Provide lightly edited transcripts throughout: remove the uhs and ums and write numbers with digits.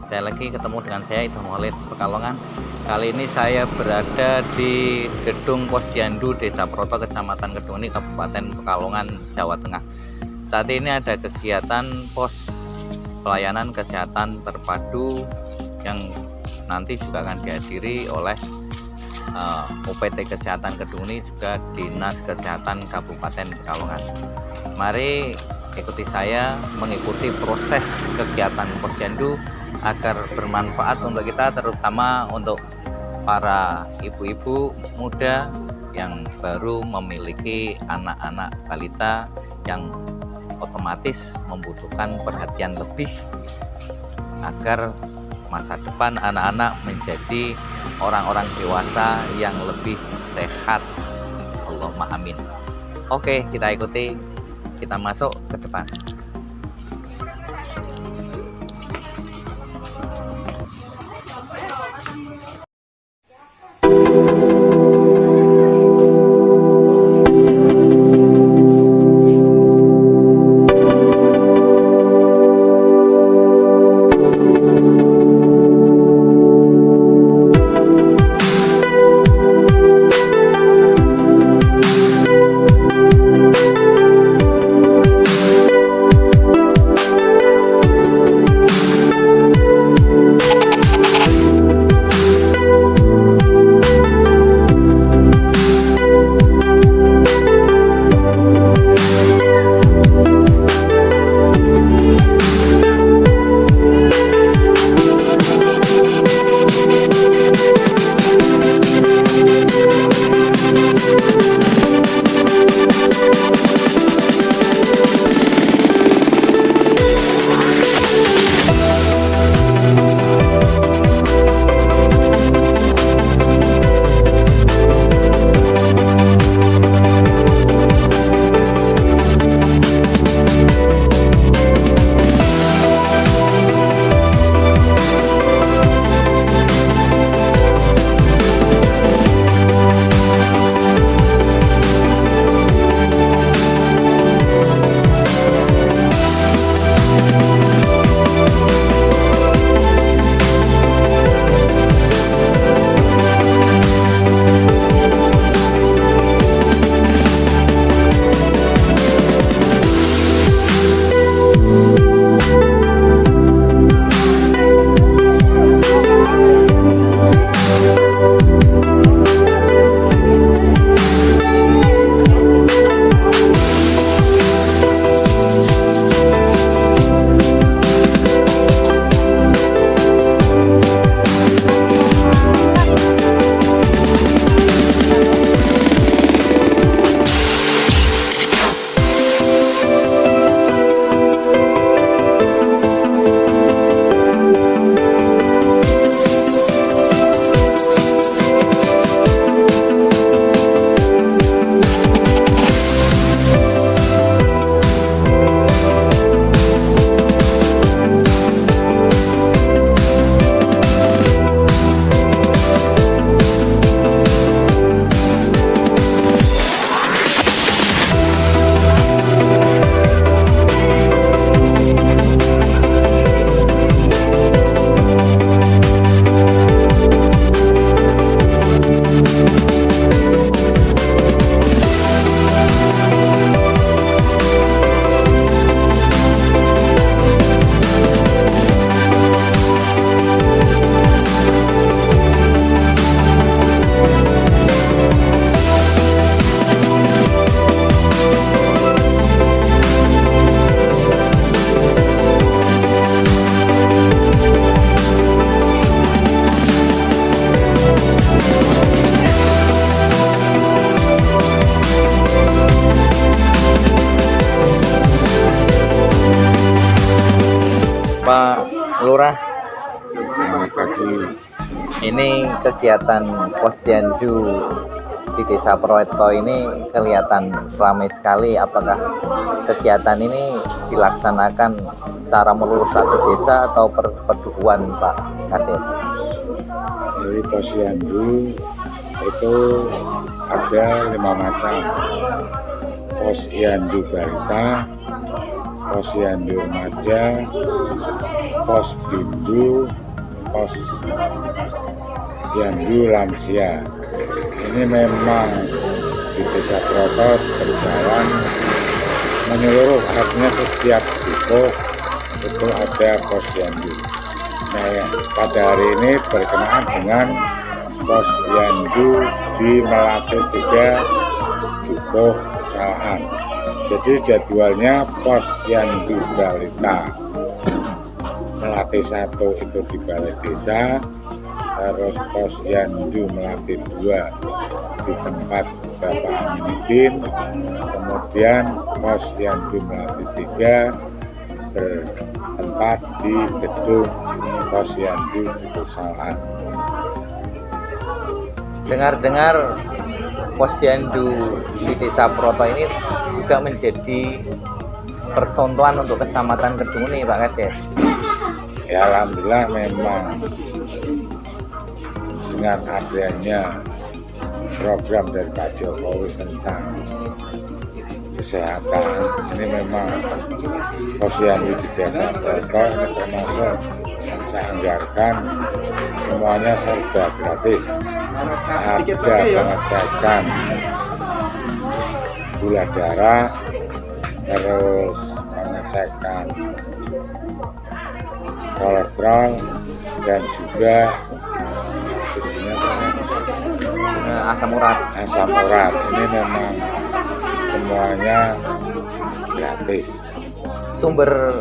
Saya lagi ketemu dengan saya Idham Walid Pekalongan. Kali ini saya berada di gedung Posyandu Desa Proto, Kecamatan Kedung, Kabupaten Pekalongan, Jawa Tengah. Saat ini ada kegiatan pos pelayanan kesehatan terpadu yang nanti juga akan dihadiri oleh UPT Kesehatan Kedung, juga Dinas Kesehatan Kabupaten Pekalongan. Mari ikuti saya mengikuti proses kegiatan posyandu agar bermanfaat untuk kita, terutama untuk para ibu-ibu muda yang baru memiliki anak-anak balita yang otomatis membutuhkan perhatian lebih agar masa depan anak-anak menjadi orang-orang dewasa yang lebih sehat. Allahumma amin. Oke, kita ikuti. Kita masuk ke depan. Pak Lurah, Selamat pagi. ini kegiatan posyandu di Desa Proto ini kelihatan ramai sekali. Apakah kegiatan ini dilaksanakan secara meluruh satu desa atau perdukuhan, Pak Kades? Dari posyandu itu ada 5 macam: posyandu balita, posyandu remaja, Posyandu lansia. Ini memang di Desa Proto berjalan menyeluruh, artinya setiap dukuh itu ada posyandu. Nah, pada hari ini berkenaan dengan posyandu di Melati 3 dukuh Salahan. Jadi jadwalnya posyandu balita Melati 1 itu di Balai Desa, terus posyandu Melati 2 di tempat Bapak Aminuddin, kemudian posyandu Melati 3 bertempat di gedung posyandu Salahan. Dengar-dengar posyandu di Desa Proto ini juga menjadi percontohan untuk Kecamatan Kedung Pak Kades. Ya, alhamdulillah memang dengan adanya program dari Pak Jokowi tentang kesehatan, ini memang posyandu di Desa Proto ini termasuk yang saya anggarkan semuanya serba gratis. Ada pengecekan gula darah, terus pengecekan kolesterol, dan juga asam urat. Ini memang semuanya gratis. Sumber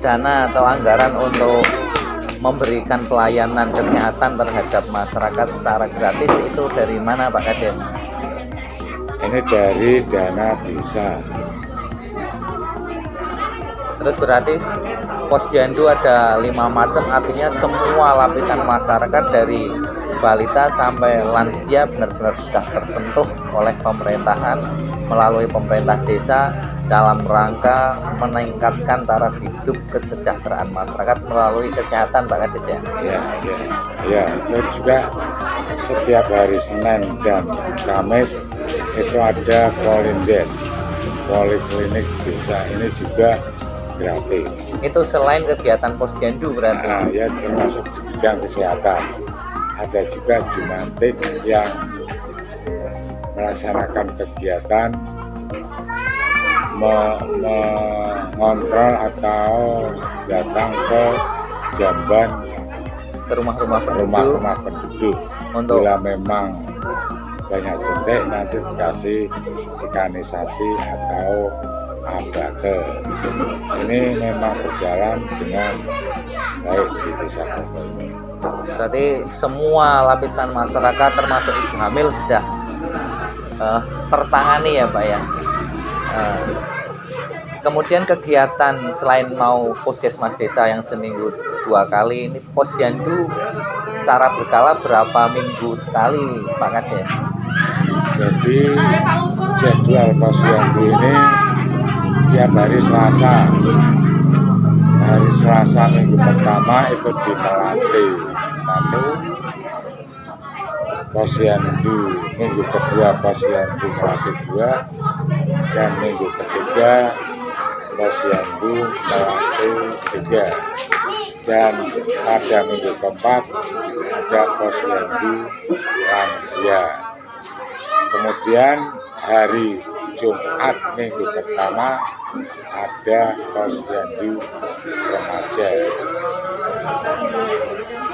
dana atau anggaran untuk memberikan pelayanan kesehatan terhadap masyarakat secara gratis itu dari mana Pak Kades? Ini dari dana desa. Terus berarti posyandu ada 5 macam, artinya semua lapisan masyarakat dari balita sampai lansia benar-benar sudah tersentuh oleh pemerintahan melalui pemerintah desa dalam rangka meningkatkan taraf hidup kesejahteraan masyarakat melalui kesehatan Pak Kades ya? Ya, itu juga setiap hari Senin dan Kamis itu ada Polindes, Poliklinik Desa, ini juga gratis. Itu selain kegiatan posyandu berarti? Nah, ya termasuk di bidang kesehatan. Ada juga Jumantik yang melaksanakan kegiatan mengontrol atau datang ke jamban ke rumah-rumah penduduk. Untuk bila memang banyak jentik nanti dikasih mekanisasi atau abate. Ini memang berjalan dengan baik di Desa Proto. Berarti semua lapisan masyarakat termasuk ibu hamil sudah tertangani ya Pak ya. Kemudian kegiatan selain mau puskesmas desa yang seminggu 2 kali, ini posyandu secara berkala berapa minggu sekali Pak Kades? Jadi jadwal posyandu ini tiap hari Selasa. Hari Selasa minggu pertama itu di Melati 1, posyandu minggu kedua posyandu Melati 2, dan minggu ketiga posyandu Melati 3, dan pada minggu keempat ada posyandu lansia. Kemudian hari Jumat minggu pertama ada posyandu remaja.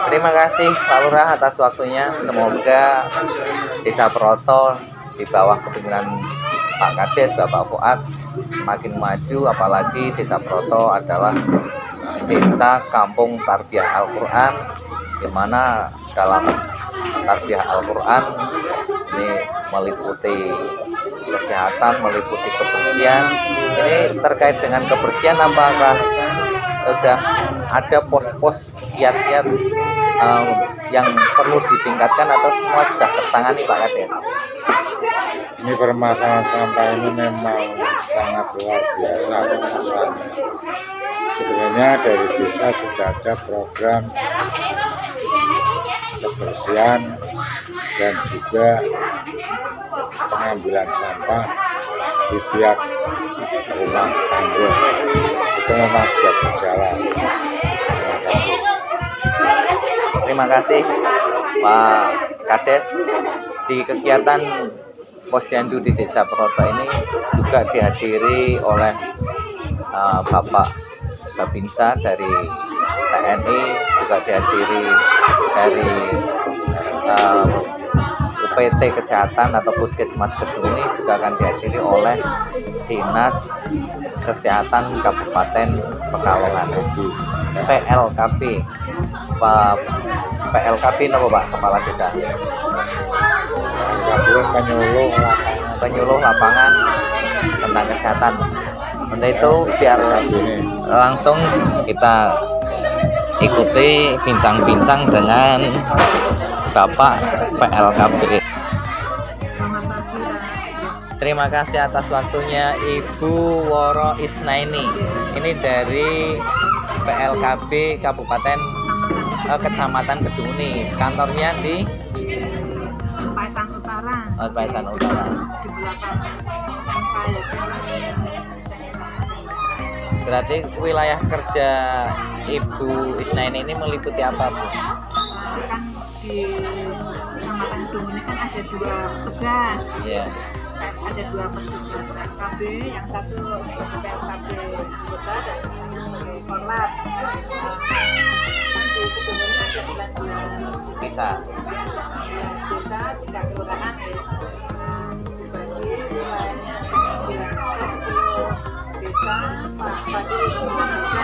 Terima kasih Pak Lurah atas waktunya. Semoga Desa Proto di bawah kepemimpinan Pak Kades, Bapak Fuad makin maju, apalagi Desa Proto adalah desa kampung tarbiyah Al-Quran, di mana dalam tarbiyah Al-Quran ini meliputi kesehatan, meliputi kebersihan. Ini terkait dengan kebersihan, apakah sudah ada pos-pos kiat-kiat yang perlu ditingkatkan atau semua sudah tertangani Pak Kades? Ini permasalahan sampah ini memang sangat luar biasa kesusahannya. Sebenarnya dari desa sudah ada program kebersihan dan juga pengambilan sampah di tiap rumah tangga. Itu memang sudah berjalan. Nah, Terima kasih Pak Kades. Di kegiatan Posyandu di Desa Proto ini juga dihadiri oleh Bapak Babinsa dari TNI, juga dihadiri dari UPT Kesehatan atau Puskesmas Kedung ini, juga akan dihadiri oleh Dinas Kesehatan Kabupaten Pekalongan, PLKP. PLKP apa Pak Kepala Desa? Penyuluh lapangan tentang kesehatan. Untuk itu biar langsung kita ikuti bincang-bincang dengan Bapak PLKP. Terima kasih atas waktunya Ibu Woro Isnaini. Ini dari PLKB Kabupaten Kecamatan Keduni. Kantornya di Paisan Utara. Paisan Utara. Di belakang SMK ya. Berarti wilayah kerja Ibu Isnaini ini meliputi apa, Bu? Kan di Kecamatan Kedung ini kan ada 2 tugas. Iya. Ada 2 petugas PLKB, yang satu sebagai PLKB anggota dan yang satu sebagai korlap. Di Kedung ini ada 19 Bisa. 19 desa, 3 kelurahan ya. Bagi wilayahnya 10 desa, Padi 9 desa.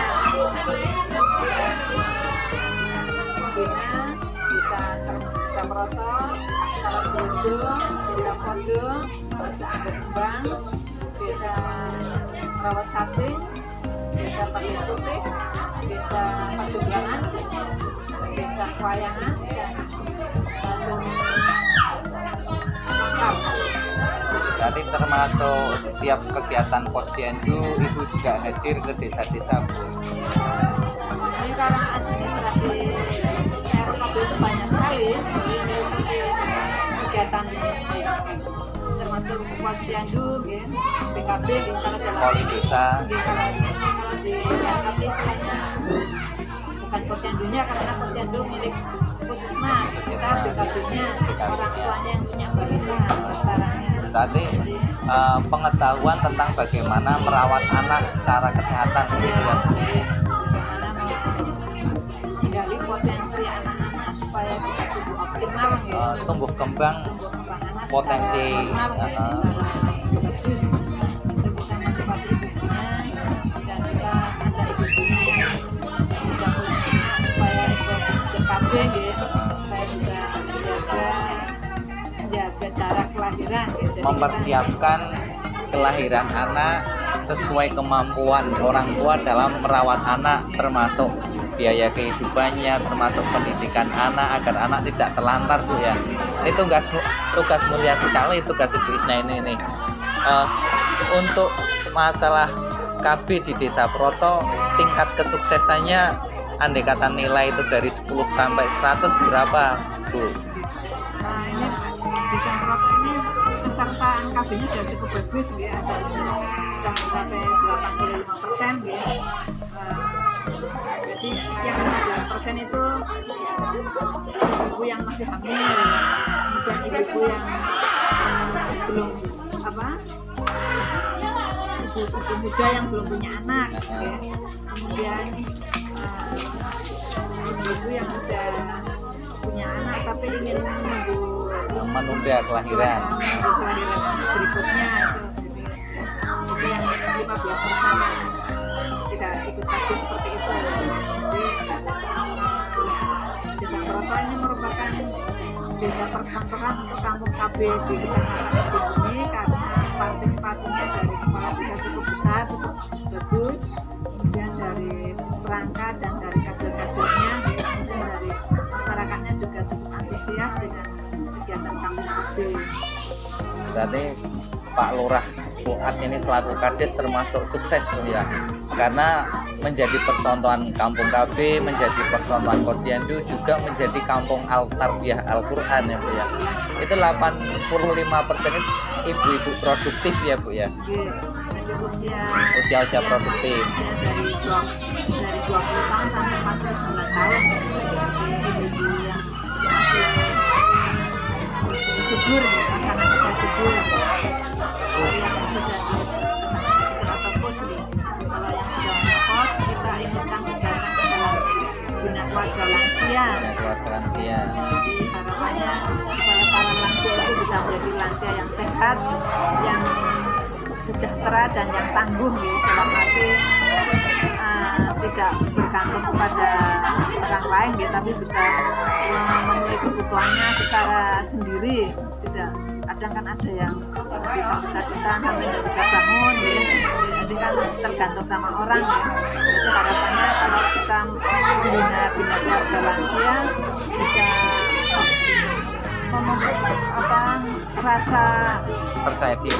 Desa Meroto, Salabrojo, Desa Podong, Desa Anggur Kembang, Desa Rawat Cacing, Desa Pasir Putih, Desa Pajumlangan, Desa Kwayangan, dan Satu Makam. Berarti termasuk setiap kegiatan Posyandu Ibu juga hadir ke desa-desa, Bu. Ini karena administrasi RKB itu banyak sekali, kegiatan termasuk Posyandu, PKB, kalau dalam Poli desa. kalau di RKB istilahnya bukan Posyandunya, karena Posyandu milik Puskesmas, kita BKB-nya, orang tuanya yang punya balita besarannya. Berarti pengetahuan tentang bagaimana merawat anak secara kesehatan, gitu ya. Bagaimana menggali potensi anak-anak supaya bisa tumbuh optimal, Tumbuh kembang tumbuh kembang anak potensi, secara normal, bagus. Kita bisa motivasi ibunya dan kita ajak ibunya yang sudah punya anak supaya ikut BKB, supaya bisa menjaga jarak kelahiran. Jadi mempersiapkan kelahiran anak sesuai kemampuan orang tua dalam merawat anak, termasuk biaya kehidupannya, termasuk pendidikan anak agar anak tidak terlantar, Bu ya. Ini tugas mulia sekali tugas Ibu Isnaini ini. Untuk masalah KB di Desa Proto, tingkat kesuksesannya andai kata nilai itu dari 10 sampai 100 berapa, Bu? Nah, ini Desa Proto ini kesertaan KB-nya sudah cukup bagus, ada sudah mencapai 85%, jadi yang 15% itu ibu yang masih hamil, kemudian ibu yang belum ibu muda yang belum punya anak, kemudian ibu yang sudah punya anak tapi ingin menunda kelahiran berikutnya, itu yang 15% yang tidak ikut KB seperti itu. Jadi Desa Proto ini merupakan desa percontohan untuk kampung KB di Kecamatan Kedung ini, karena partisipasinya dari kepala desa cukup besar, cukup bagus, kemudian dari perangkat dan dari kader-kadernya, kemudian dari masyarakatnya juga cukup antusias dengan kegiatan kampung KB. Berarti Pak Lurah Fuad ini selaku Kades termasuk sukses, Bu ya, karena menjadi percontohan kampung KB, menjadi percontohan Posyandu, juga menjadi kampung Al-Tarbiyah Al-Quran ya, Bu ya. Itu 85% ibu-ibu produktif ya, Bu ya. usia produktif. ya, dari 20 tahun sampai 49 tahun ibu-ibu yang masih subur ya, pasangan usia subur yang sudah atau pos nih. Kalau yang sudah menopause kita inginkan datang ke dalam bina keluarga lansia. Keluarga lansia. Jadi harapannya supaya para lansia itu bisa menjadi lansia yang sehat, yang sejahtera dan yang tangguh ya, dalam arti tidak bergantung kepada orang lain ya, tapi bisa memenuhi kebutuhannya secara sendiri. Tidak, kadang kan ada yang masih sakit-sakitan sampai tidak bisa bangun ya, jadi kan tergantung sama orang ya. Jadi harapannya kalau kita membina keluarga lansia bisa rasa Percaya diri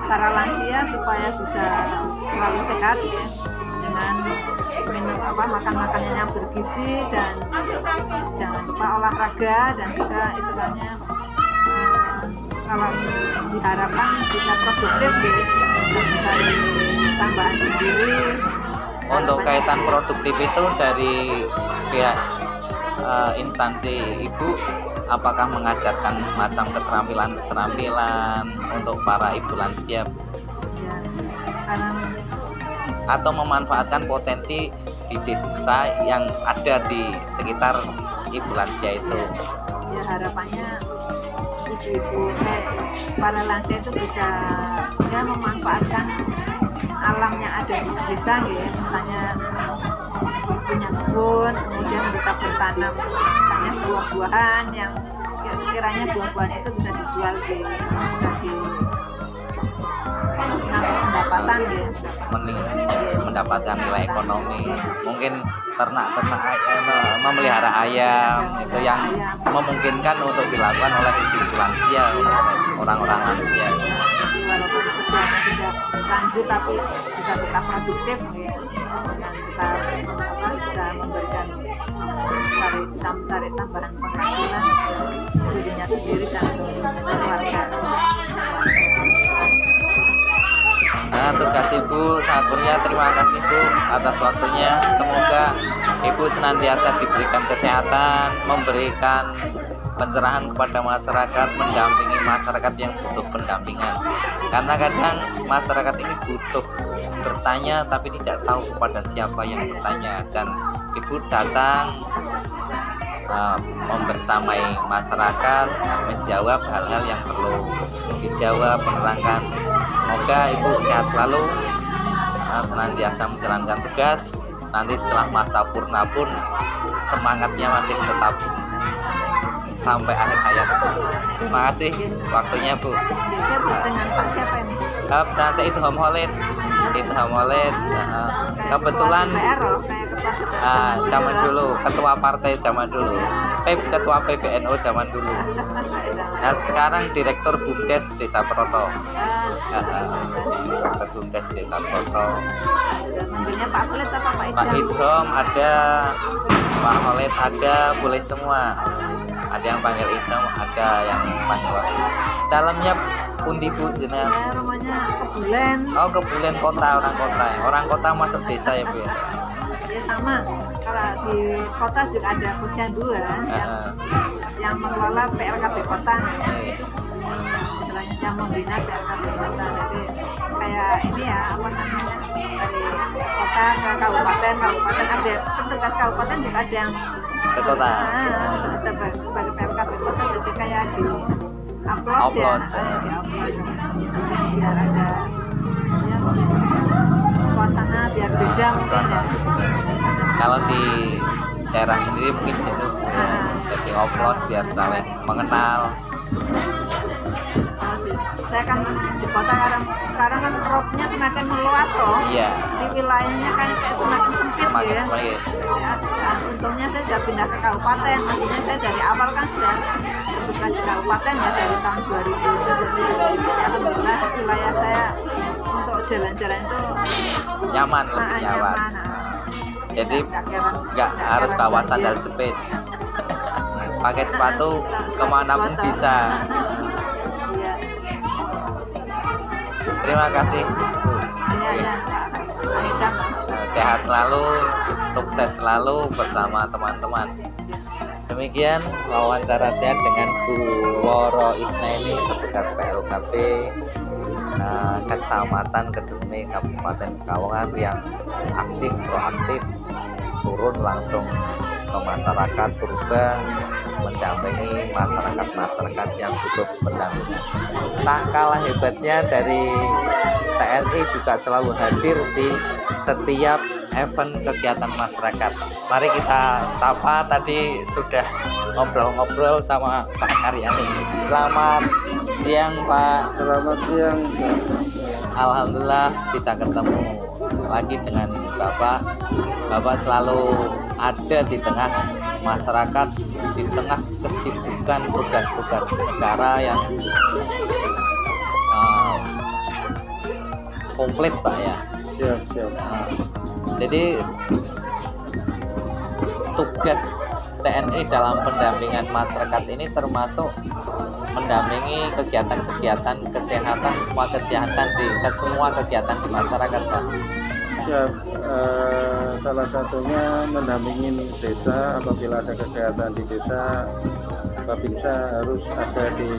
para lansia supaya bisa selalu sehat ya, dengan minum makan makanannya yang bergizi dan jangan lupa olahraga, dan juga istilahnya kalau diharapkan bisa produktif ya, bisa mencari tambahan sendiri. Untuk kaitan produktif itu dari pihak instansi ibu, apakah mengajarkan semacam keterampilan untuk para ibu lansia Ya, karena atau memanfaatkan potensi di desa yang ada di sekitar ibu lansia itu? ya harapannya ibu-ibu para lansia itu bisa ya memanfaatkan alam yang ada di desa ya, misalnya punya kebun, kemudian bisa bertanam misalnya buah-buahan yang ya, sekiranya buah-buahan itu bisa dijual bisa di pendapatan ya, mendapatkan nilai ekonomi. Mungkin ternak memelihara ayam itu yang memungkinkan untuk dilakukan oleh ibu lansia, orang-orang lansia. jadi walaupun usianya sudah lanjut tapi bisa tetap produktif ya, dengan kita bisa memberikan bisa mencari tambahan penghasilan dirinya sendiri dan keluarga. Nah, tugas ibu sangat mulia. Terima kasih Bu atas waktunya. Semoga ibu senantiasa diberikan kesehatan, memberikan pencerahan kepada masyarakat, mendampingi masyarakat yang butuh pendampingan. Karena kadang masyarakat ini butuh bertanya tapi tidak tahu kepada siapa yang bertanya, dan ibu datang membersamai masyarakat, menjawab hal-hal yang perlu dijawab, menerangkan. Semoga ibu sehat selalu, senantiasa menjalankan tugas. Nanti setelah masa purna pun semangatnya masih tetap sampai akhir hayat. Terima kasih waktunya Bu. Saya dengan Pak siapa ini? Dan saya itu Hamolid. Kebetulan zaman dulu ketua partai zaman dulu, ketua PBNU zaman dulu. Nah, sekarang direktur BUMDes Desa Proto. Direktur BUMDes Desa Proto. Manggilnya Pak Khalid apa Pak Pak Idhom ada, Pak Khalid ada, boleh semua. Ada yang panggil Idhom, ada yang panggil dalamnya pundi Bu jenengan? Ya, rumahnya Kebulen. Oh, Kebulen kota, orang kota masuk desa ya Bu ya? Ya sama, kalau di kota juga ada Posyandu yang mengelola PLKB kota, istilahnya yang membina PLKB kota. Jadi kayak ini ya, apa namanya, dari kota ke kabupaten ada petugas kabupaten juga ada yang ke kota. Sebagai PLKB kota, jadi kayak di upload ya, di upload biar ada ya, suasana biar beda mungkin ya. Kalau di daerah sendiri mungkin situ jadi upload biar saling mengenal. Saya kan di kota sekarang kan roadnya semakin meluas Iya. di wilayahnya kan kayak semakin sempit ya. Semakin. Ya, untungnya saya sudah pindah ke kabupaten, maksudnya saya dari awal kan sudah bertugas di kabupaten ya dari tahun 2000 itu, jadi alhamdulillah wilayah saya untuk jalan-jalan itu Nyaman, lebih nyaman. Jadi nggak harus bawa sandal jepit. Pakai sepatu kemanapun bisa. Iya. Terima kasih Bu. Iya ya Kak Anita. Sehat selalu, sukses selalu bersama teman-teman. Demikian wawancara saya dengan Bu Woro Isnaini, petugas PLKP Kecamatan Keduni Kabupaten Pekalongan yang aktif, proaktif, turun langsung ke masyarakat purba, mendampingi masyarakat yang butuh pendampingan. Tak kalah hebatnya dari TNI juga selalu hadir di setiap event kegiatan masyarakat. Mari kita sapa, tadi sudah ngobrol-ngobrol sama Pak Karyani. Selamat siang Pak. Selamat siang. Alhamdulillah bisa ketemu lagi dengan Bapak. Bapak selalu ada di tengah masyarakat, di tengah kesibukan tugas-tugas negara yang komplit Pak ya. Siap. Jadi tugas TNI dalam pendampingan masyarakat ini termasuk mendampingi kegiatan-kegiatan kesehatan, semua kegiatan di masyarakat Pak. Siap. Salah satunya mendampingi desa apabila ada kegiatan di desa, Babinsa harus ada di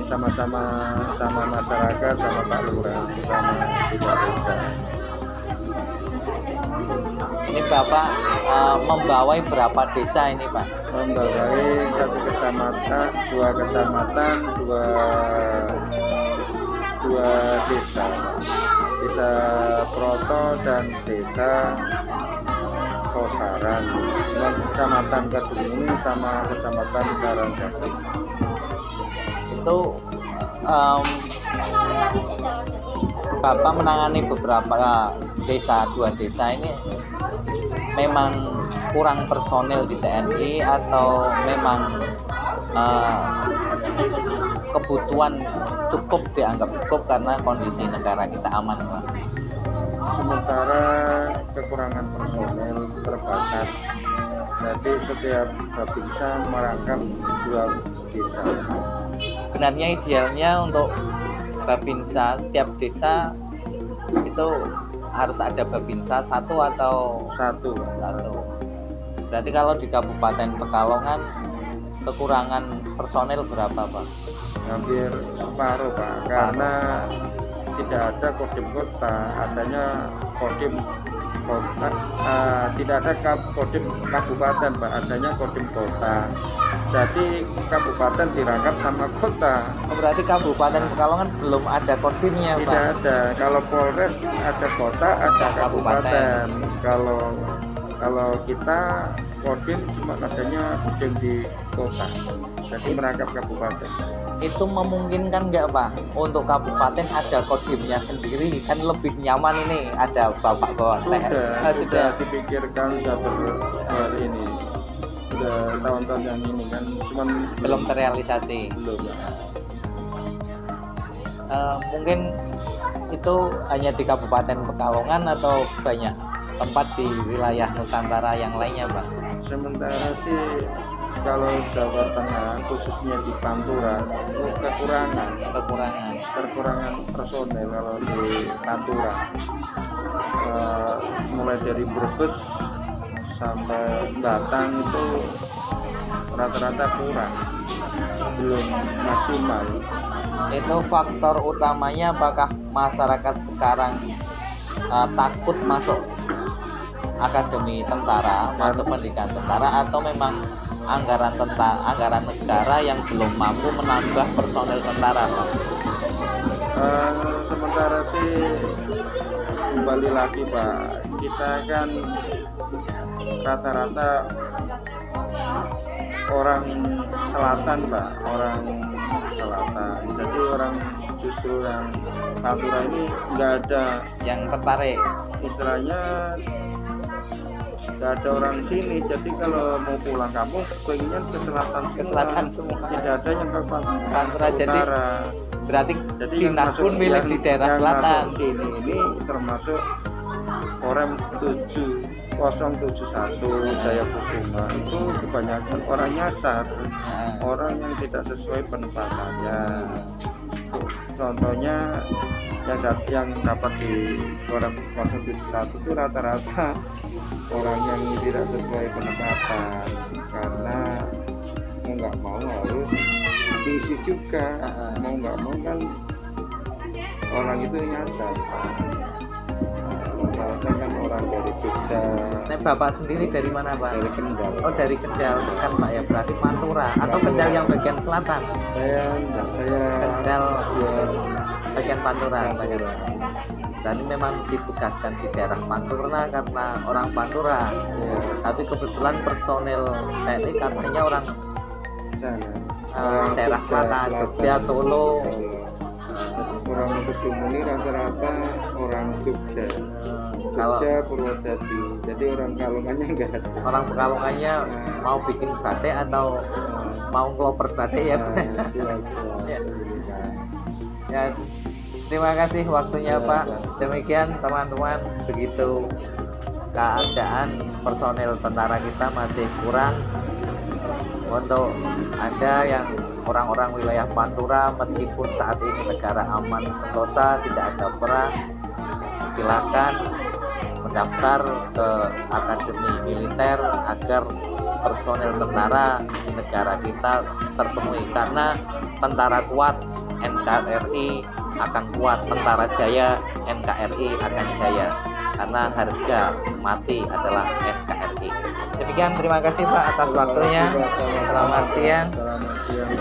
sama-sama masyarakat, sama Pak Lurah, sama di desa. Ini Bapak membawai berapa desa ini Pak? Membawai 1 kecamatan, 2 kecamatan, dua desa, desa Proto dan desa Kosaran, kecamatan Keduni sama kecamatan Karangjati. Itu Bapak menangani beberapa desa, 2 desa ini memang kurang personil di TNI atau memang kebutuhan dianggap cukup karena kondisi negara kita aman Pak? Sementara kekurangan personil terbatas, jadi setiap Babinsa merangkap 2 desa. Sebenarnya idealnya untuk Babinsa setiap desa itu harus ada Babinsa 1 atau 1. Berarti kalau di Kabupaten Pekalongan kekurangan personil berapa Pak? Hampir separuh Pak, karena tidak ada kodim kota, adanya kodim kota, tidak ada kodim kabupaten Pak, adanya kodim kota. Jadi kabupaten dirangkap sama kota. Berarti Kabupaten Pekalongan belum ada kodimnya Pak? Tidak ada. Kalau Polres ada kota, ada kabupaten. Kalau kita kodim cuma adanya kodim di kota, jadi merangkap kabupaten. Itu memungkinkan nggak Pak untuk kabupaten ada kodimnya sendiri, kan lebih nyaman ini ada Bapak bawa Sudah dipikirkan, ini sudah tahun-tahun yang ini kan, cuman belum terrealisasi. belum. Mungkin itu hanya di Kabupaten Pekalongan atau banyak tempat di wilayah Nusantara yang lainnya Pak? Sementara sih kalau Jawa Tengah khususnya di Pantura itu kekurangan personel kalau di Pantura, mulai dari Brebes sampai Batang itu rata-rata kurang, belum maksimal. Itu faktor utamanya apakah masyarakat sekarang takut masuk akademi tentara, masuk pendidikan tentara, atau memang anggaran negara yang belum mampu menambah personel tentara Pak? Sementara sih kembali lagi Pak, kita kan rata-rata orang selatan Pak, orang selatan. Jadi orang justru yang Pantura ini nggak ada yang tertarik, istilahnya nggak ada orang sini. Jadi kalau mau pulang kampung pengennya ke selatan semua. Tidak ada yang ke Pantura. Jadi berarti jadi dinas pun milih di daerah selatan. Sini ini termasuk Korem 7071 Jayakusuma, itu kebanyakan orang nyasar, orang yang tidak sesuai penempatannya. contohnya yang dapat di orang 071 itu rata-rata orang yang tidak sesuai penempatan, karena mau nggak mau harus diisi juga. Mau nggak mau kan orang itu nyasar. Rata-rata kan orang dari Jogja. Nah, Bapak sendiri dari mana, Pak? Dari Kendal. Oh, dari Kendal kan, Pak, ya, berarti Pantura atau Kendal yang bagian selatan? Saya Kendal ya, bagian Pantura, bagian. Dan memang ditugaskan di daerah Pantura karena orang Pantura. ya, Tapi kebetulan personel TNI katanya orang sana. daerah selatan, Jogja, Solo. Orang Kedung ini rata-rata orang Jogja. Kalau Jogja, Purwodadi. Jadi orang Kalongannya enggak ada. orang Pekalongannya mau bikin batik atau mau ngeloper batik ya. Ya. Ya, terima kasih waktunya, Pak. Demikian teman-teman, begitu keadaan personel tentara kita masih kurang. Untuk Anda yang orang-orang wilayah Pantura, meskipun saat ini negara aman sentosa, tidak ada perang, silakan mendaftar ke akademi militer agar personel tentara di negara kita terpenuhi, karena tentara kuat NKRI akan kuat, tentara jaya NKRI akan jaya, karena harga mati adalah NKRI. Demikian, terima kasih Pak atas waktunya. Selamat siang. Selamat siang.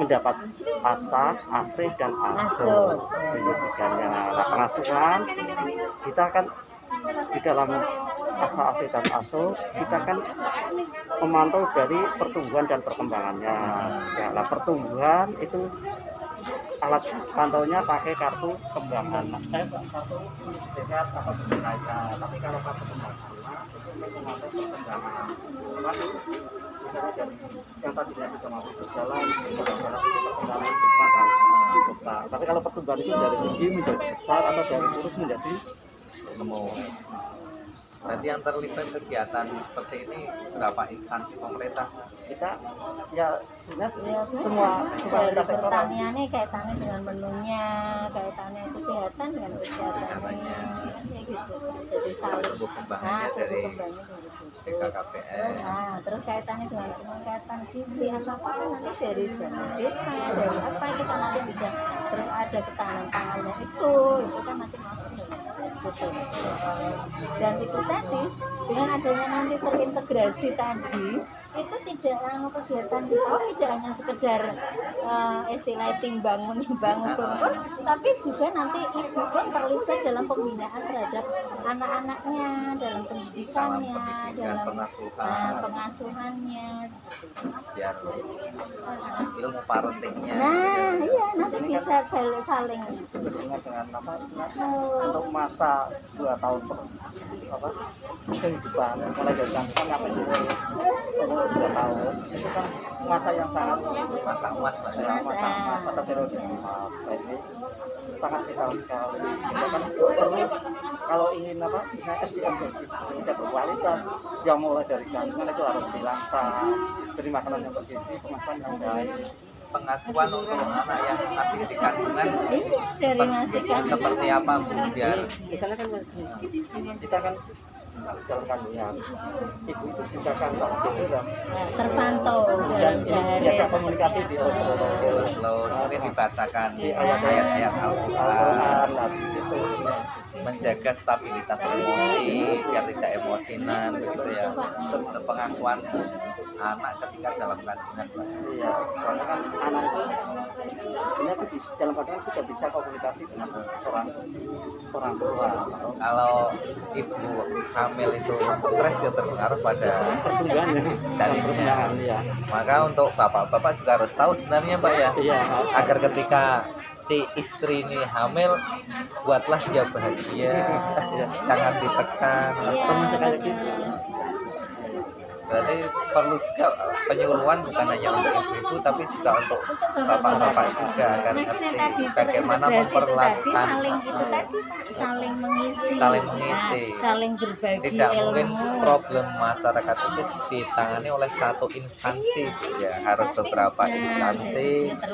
mendapat ASA, AC dan ASO. Pendidikannya. Nah, pengasuhan kita kan di dalam ASA, AC dan ASO kita kan memantau dari pertumbuhan dan perkembangannya. Ya, nah, pertumbuhan itu alat pantaunya pakai kartu kembang anak. Kartu sehat atau berkaitan. Tapi kalau kartu kembang anak itu untuk memantau perkembangan. Misalnya dari yang tadinya bisa mampu berjalan, itu perkembangan cepat dan kota. Tapi kalau pertumbuhan itu dari tinggi menjadi besar atau dari kurus menjadi gemuk. Berarti yang terlibat kegiatan seperti ini berapa instansi pemerintah? Kita ya sebenarnya Ya, semua dari lintas sektoral. pertaniannya kaitannya dengan menunya, kaitannya kesehatan dengan kesehatannya, kayak gitu. Jadi saling. Tumbuh kembangnya dari kembangnya dari situ. BKKBN. Nah, terus kaitannya dengan peningkatan gizi apa nanti dari dana desa, dari apa itu kan nanti bisa terus ada ketahanan pangannya itu kan nanti masuk dalam situ. Dan itu tadi dengan adanya nanti terintegrasi tadi itu tidak kegiatan kita tidak hanya sekedar istilah timbang menimbang ukur, tapi juga nanti ibu pun terlibat dalam pembinaan terhadap anak-anaknya, dalam pendidikannya, dalam pengasuhannya seperti itu. Biar ilmu parentingnya. Nah, iya nanti bisa saling Berhubungan dengan apa? Untuk masa 2 tahun apa? Kehidupan mulai dari kandungan sampai umur 2 tahun itu kan masa yang sangat Masa emas, Pak. masa periode emas. Ini sangat vital sekali. Kita kan perlu kalau ingin apa? SDM tidak berkualitas, yang mulai dari kandungan itu harus dilaksanakan, beri makanan yang bergizi, pengasuhan yang baik. Pengasuhan untuk anak yang masih di kandungan iya dari masih kan seperti apa, Bu? Biar Misalnya kan kita kan dalam kandungan ibu itu juga kan waktu itu terpantau dan dalam diajak komunikasi di Terus mungkin dibacakan di ayat-ayat ayat-ayat Al-Quran, Al-Quran lah di situ. menjaga stabilitas emosi biar tidak emosinan begitu ya. Serta pengakuan anak ketika dalam kandungan, Pak. Iya, soalnya kan anak itu sebenarnya tuh dalam kandungan juga bisa komunikasi dengan orang tua. Kalau ibu hamil itu stres ya terpengaruh pada Pertumbuhannya, janinnya. ya. Maka untuk bapak-bapak juga harus tahu sebenarnya, Pak ya, Iya, agar ketika si istri ini hamil, buatlah dia bahagia, jangan ditekan. termasuk kayak gitu. Berarti perlu juga penyuluhan bukan hanya untuk ibu-ibu tapi juga untuk bapak-bapak juga agar Makanya ngerti tadi bagaimana terintegrasi itu tadi memperlakukan saling mengisi, Saling mengisi. Nah, saling berbagi tidak ilmu. mungkin problem masyarakat itu ditangani oleh satu instansi ya, harus beberapa instansi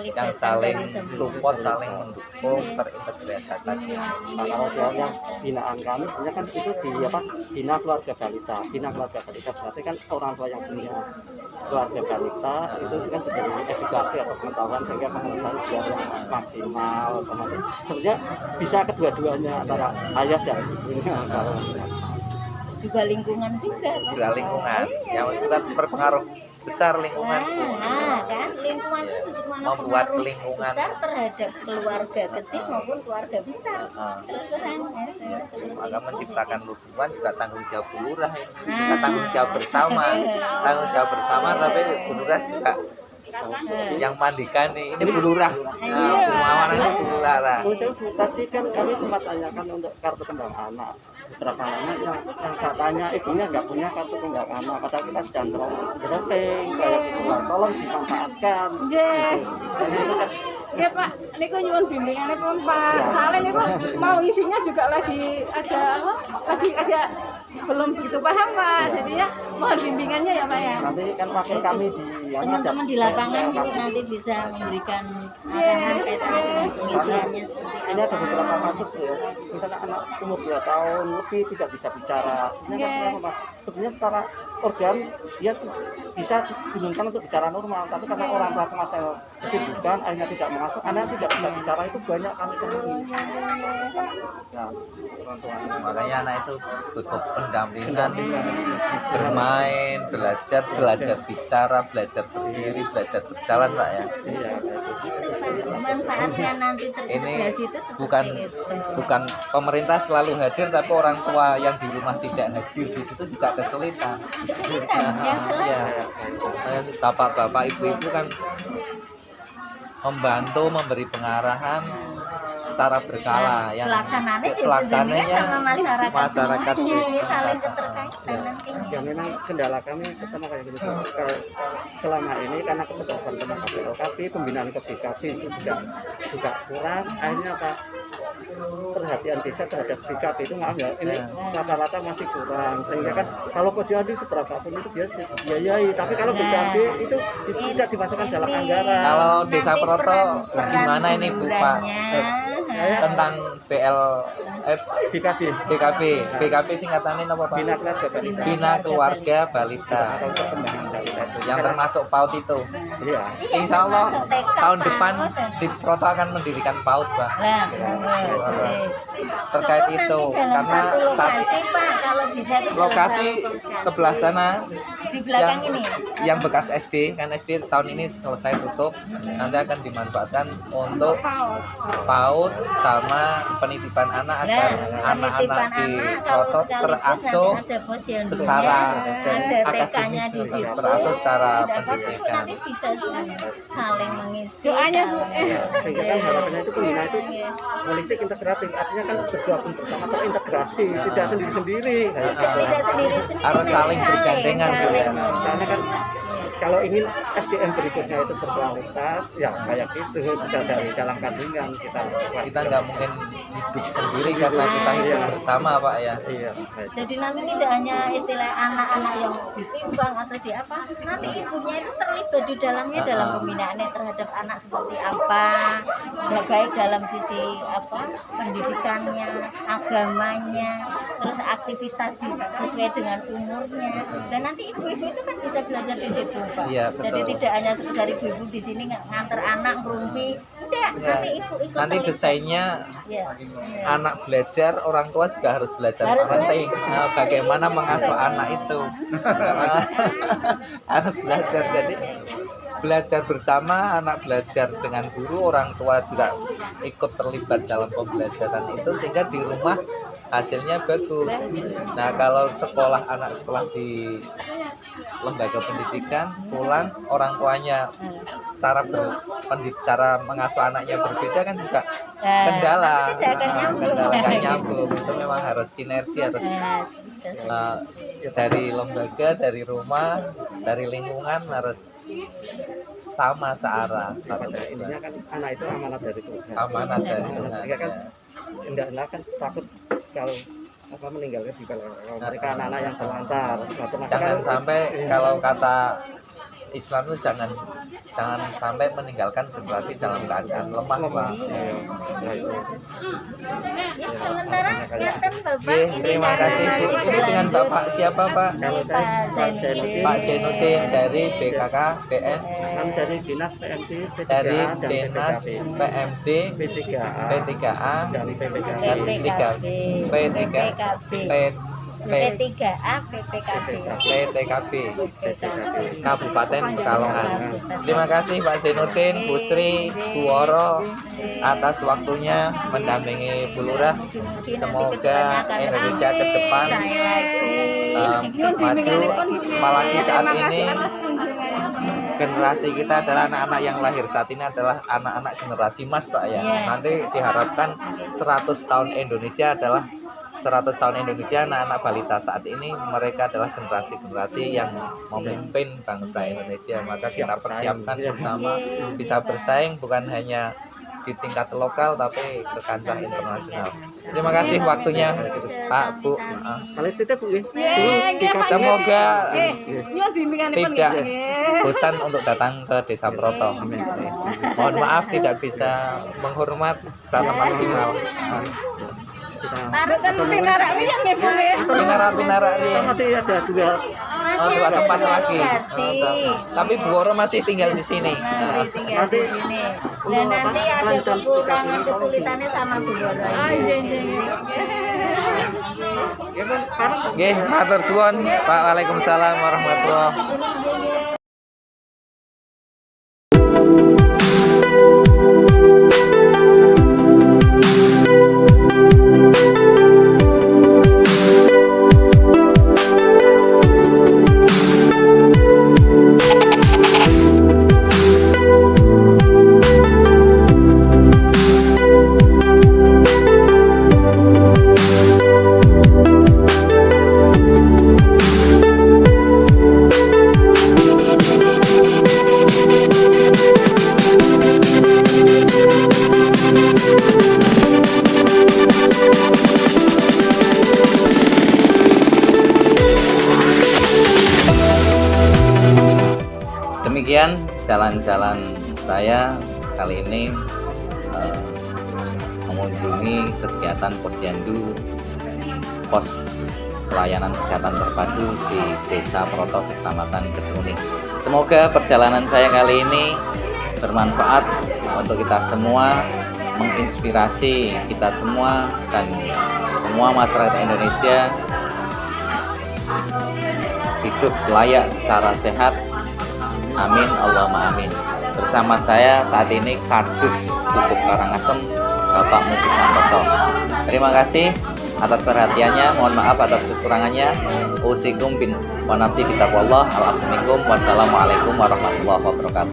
yang saling support, saling mendukung, terintegrasi tadi. Nah, kalau yang binaan kami sebenarnya kan itu di apa, bina keluarga balita. Bina keluarga balita berarti kan orang tua yang punya keluarga balita itu kan sudah edukasi atau pengetahuan sehingga pengusahaan biar yang maksimal. Termasuk sebenarnya bisa kedua-duanya antara ayah dan ibunya. Kalau juga lingkungan juga Pak. Juga lingkungan yang juga berpengaruh besar lingkungan. Nah, kan lingkungan itu mana Membuat pengaruh lingkungan. besar terhadap keluarga kecil maupun keluarga besar. Nah, Terus terang ya. maka menciptakan lingkungan juga tanggung jawab Bu Lurah ini. Juga tanggung jawab bersama, tanggung jawab bersama, tapi Bu Lurah juga yang mandikan nih, ini Bu Lurah. Nah, Bu Mawar ini Bu Lurah. muncul tadi kan kami sempat tanyakan untuk kartu kembang anak. Beberapa anak yang saya tanya ibunya nggak punya kartu kembang anak, padahal kita sedang dropping kayak gitu. Tolong dimanfaatkan. Nggih. Jadi itu kan Ya Pak, niku nyuwun bimbingannya pun Pak. Soalnya niku mau isinya juga lagi ada belum begitu paham Pak. Jadinya mohon bimbingannya ya Pak ya. nanti kan wakil kami di Teman-teman di lapangan juga nanti bisa memberikan arahan kaitan dengan pengisiannya seperti ini ada apa. beberapa kasus ya, misalnya anak umur 2 tahun lebih tidak bisa bicara. Ini kan kenapa, Pak? Sebenarnya secara organ dia bisa digunakan untuk bicara normal, tapi karena orang tua masa kesibukan akhirnya tidak masuk, anak tidak bisa bicara, itu banyak kami temui. Ya, orang tua. Makanya anak itu butuh pendampingan, bermain, belajar bicara, belajar berdiri, belajar berjalan, Pak ya. Iya, kayak gitu. Manfaatnya nanti Ini terintegrasi itu seperti bukan itu. bukan pemerintah selalu hadir, tapi orang tua yang di rumah tidak hadir di situ juga kesulitan. Kesulitan, yang jelas. Iya. Bapak-bapak, ibu-ibu kan membantu memberi pengarahan secara berkala, yang Pelaksanaannya pelaksananya sama masyarakat semuanya, juga. ini saling keterkaitan nantinya. Ya memang kendala kami pertama kayak gitu. Selama ini karena keterbatasan tenaga BLKB, pembinaan ke BKB itu juga kurang. Akhirnya apa? Perhatian desa terhadap BKB itu maaf ya, ini rata-rata masih kurang. Sehingga kan kalau posyandu seberapa pun itu biasa dibiayai, tapi kalau BKB itu tidak dimasukkan dalam anggaran. Kalau Desa Nanti Proto peran gimana ini Bu Pak tentang BKB singkatannya apa Pak? Bina keluarga balita. Bina keluarga balita Atau perkembangan balita itu. yang termasuk PAUD itu. Iya. Insya Allah termasuk TK, tahun PAUD, depan dan- di Proto akan mendirikan PAUD, Pak. Nah, Terkait syukur itu, nanti dalam karena satu lokasi Pak, kalau bisa itu dalam lokasi satu lokasi. sebelah sana di belakang yang, ini. yang bekas SD, kan SD tahun ini selesai tutup, nanti akan dimanfaatkan untuk PAUD sama penitipan anak agar anak-anak di Proto terasuh ada posyandu secara ada TK-nya di akademis, situ. terasuh secara Tidak apa-apa, pendidikan. nanti bisa saling mengisi. Doanya, Bu. Sehingga kan harapannya itu pembina itu holistik integratif, artinya kan bergabung bersama, terintegrasi, tidak sendiri-sendiri. Tidak sendiri-sendiri. Harus saling bergandengan, Bu, ya. Karena kan kalau ingin SDM berikutnya itu berkualitas, ya kayak gitu, sudah dari dalam kandungan kita lakukan. Kita nggak mungkin hidup sendiri karena kita hidup bersama Pak ya. Iya. Jadi nanti tidak hanya istilah anak-anak yang ditimbang atau di apa, nanti ibunya itu terlibat di dalamnya dalam pembinaannya terhadap anak seperti apa, baik dalam sisi apa pendidikannya, agamanya, terus aktivitas sesuai dengan umurnya. Dan nanti ibu-ibu itu kan bisa belajar di situ, Pak. Iya, betul. Jadi tidak hanya sekedar ibu-ibu di sini nganter anak ngerumpi, tidak. Ya. Nanti ibu ikut Nanti terlibat. desainnya Ya. anak belajar, orang tua juga harus belajar Harus parenting. Nah, bagaimana mengasuh anak itu. Harus belajar. Jadi belajar bersama, anak belajar dengan guru, orang tua juga ikut terlibat dalam pembelajaran itu sehingga di rumah hasilnya bagus. Nah, kalau sekolah, anak sekolah di lembaga pendidikan, pulang orang tuanya cara mengasuh anaknya berbeda kan juga kendala. tidak akan nyambung. Kendala nggak nyambung. Itu memang harus sinergi, harus dari lembaga, dari rumah, dari lingkungan harus sama searah. Pada intinya kan anak itu amanat dari Tuhan. Amanat dari Tuhan. Mereka kan enggak kan takut kalau apa meninggalkan di kalau mereka anak-anak yang terlantar. Suatu masa Jangan kan- sampai, kalau kata Islam itu jangan sampai meninggalkan generasi dalam keadaan lemah, Pak. Iya, nah itu. Ya, sementara kelihatan Bapak Oke, ini terima karena kasih Bu. masih Ini dengan berlanjut. Bapak siapa, Pak? Kalau Ini saya Pak Zainuddin. Pak Zainuddin dari BKK BN, kan dari dinas PMD, dari P3A dan Dinas PPKP. PMD, P3A P3A, dan PPKP. dan PPKB, P3A, PPKB. PTKB Kabupaten Pekalongan. Terima kasih Pak Zainuddin, Bu Sri, Bu Woro atas waktunya mendampingi Bu Lurah. Semoga Indonesia ke depan maju, apalagi saat ini generasi kita adalah anak-anak yang lahir saat ini adalah anak-anak generasi emas, Pak ya. Iya. Nanti diharapkan 100 tahun Indonesia adalah 100 tahun Indonesia, anak-anak balita saat ini mereka adalah generasi-generasi yang memimpin bangsa Indonesia. Maka kita persiapkan bersama bisa bersaing bukan hanya di tingkat lokal tapi ke kancah internasional. Terima kasih waktunya Pak, Bu. Kalau titip Bu, Semoga nyuwun bimbinganipun tidak nggih. bosan untuk datang ke Desa Proto. Mohon maaf tidak bisa menghormat secara maksimal. Mboten pinarak wiyen nggih Bu nggih. Pinara-pinara ini masih ada dua dua tempat lagi. lokasi. Tapi Bu Woro masih tinggal di sini. Masih tinggal di sini. Dan nanti ada kekurangan kesulitannya sama Bu Woro. Iya, iya, iya. ya kan sekarang Nggih, matur suwun. Pak, Waalaikumsalam warahmatullahi. Demikian jalan-jalan saya kali ini mengunjungi kegiatan Posyandu, pos pelayanan kesehatan terpadu di Desa Proto, Kecamatan Kedung. Semoga perjalanan saya kali ini bermanfaat untuk kita semua, menginspirasi kita semua dan semua masyarakat Indonesia hidup layak secara sehat. Amin, Allahumma amin. Bersama saya saat ini Kadus Pupuk Karangasem, Bapak Muji Santoso. Terima kasih atas perhatiannya. Mohon maaf atas kekurangannya. Usikum bin wa nafsi kitabullah. Wassalamualaikum warahmatullahi wabarakatuh.